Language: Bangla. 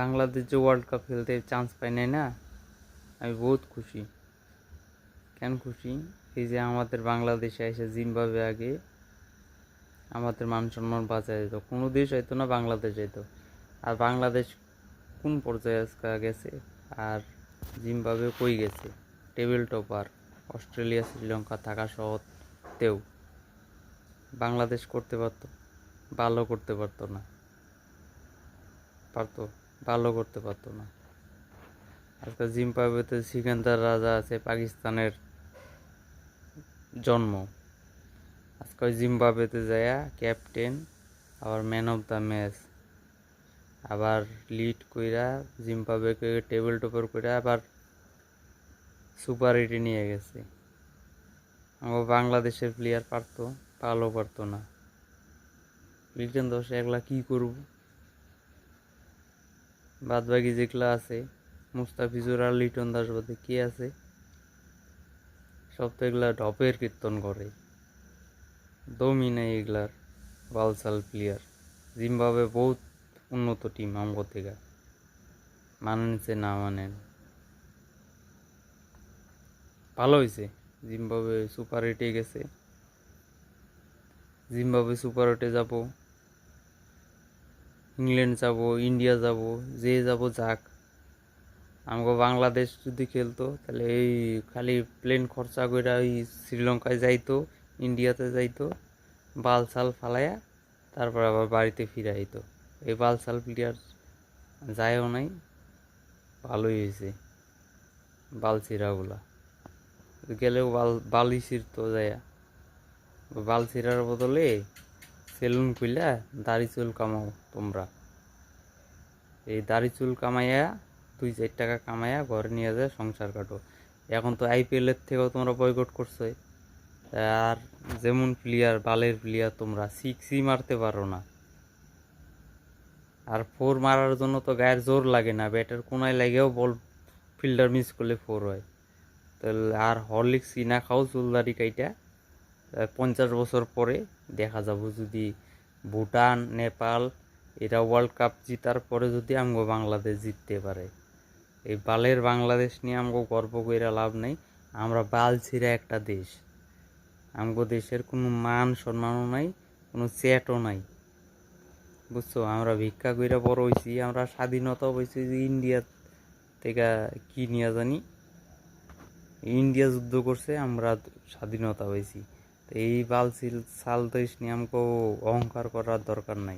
বাংলাদেশ যে ওয়ার্ল্ড কাপ খেলতে চান্স পাই নাই না, আমি বহুত খুশি। কেন খুশি? এই যে আমাদের বাংলাদেশে এসে জিম্বাবুয়ে আগে আমাদের মান সম্মান বাঁচায় যেত, কোনো দেশ হয়তো না, বাংলাদেশ যেত। আর বাংলাদেশ কোন পর্যায়ে আজকে গেছে, আর জিম্বাবুয়ে কই গেছে? Table topper. অস্ট্রেলিয়া শ্রীলঙ্কা থাকা সত্ত্বেও বাংলাদেশ করতে পারতো, ভালো করতে পারতো না, ভালো করতে পারতো না। আজকে জিম্বাবুয়েতে সিকান্দার রাজা আছে, পাকিস্তানের জন্ম। আজকে ওই জিম্বাবুয়েতে যায়া ক্যাপ্টেন, আবার ম্যান অফ দ্য ম্যাচ, আবার লিড কইরা জিম্বাবুয়েকে টেবিল টপার কইরা আবার সুপার 8 নিয়ে গেছে। আমার বাংলাদেশের প্লেয়ার পারতো, ভালো পারতো না। লিটন দাস একলা কি করব? বাদ বাকি যেগুলা আছে, মুস্তাফিজুর আর লিটন দাস বাদে কে আছে? সব তো এগুলা ঢপের কীর্তন করে, দমই নেই এগুলার। বালসাল প্লেয়ার। জিম্বাবুয়ে বহুত উন্নত টিম আমগো থেকে, মানেনছে না মানেন। ভালো হয়েছে জিম্বাবুয়ে সুপার 8 গেছে। জিম্বাবুয়ে সুপার 8 যাব, ইংল্যান্ড যাব, ইন্ডিয়া যাব, যে যাব যাক। আমাকে বাংলাদেশ যদি খেলতো তাহলে এই খালি প্লেন খরচা করে ওই শ্রীলঙ্কায় যাইতো, ইন্ডিয়াতে যাইতো, বালসাল ফালাইয়া তারপর আবার বাড়িতে ফিরে আইতো। এই বালসাল প্লেয়ার যায়ও নাই, ভালোই হয়েছে। বালছিরাগুলা গেলেও বালি ছিঁড়তো যায়া। বাল ছিঁড়ার বদলে সেলুন খুইলা দাড়ি চুল কামাও তোমরা। এই দাড়ি চুল কামাইয়া 2-4 টাকা কামাইয়া ঘরে নিয়ে যায় সংসার কাটো। এখন তো আইপিএলের থেকেও তোমরা বয়কট করছো। আর যেমন প্লেয়ার, বালের প্লেয়ার, তোমরা 6ই মারতে পারো না। আর 4 মারার জন্য তো গায়ের জোর লাগে না, ব্যাটের কোনায় লাগেও বল ফিল্ডার মিস করলে 4 হয়। তাহলে আর হরলিক্স কিনা খাও চুলদারি কাইটা, 50 বছর পরে দেখা যাব যদি ভুটান, নেপাল এরা ওয়ার্ল্ড কাপ জিতার পরে যদি আমগো বাংলাদেশ জিততে পারে। এই বালের বাংলাদেশ নিয়ে আমগো গর্ব কইরা লাভ নেই। আমরা বাল ছিঁড়া একটা দেশ। আমগো দেশের কোনো মান সম্মানও নাই, কোনো চ্যাটও নাই, বুঝছো? আমরা ভিক্ষা কইরা বড় হইছি। আমরা স্বাধীনতাও পাইছি যে ইন্ডিয়া থেকে, কি নিয়ে জানি, ইন্ডিয়া যুদ্ধ করছে, আমরা স্বাধীনতা পাইছি। এই বাল সাল দেশ নিয়ে আমাকে অহংকার করার দরকার নাই।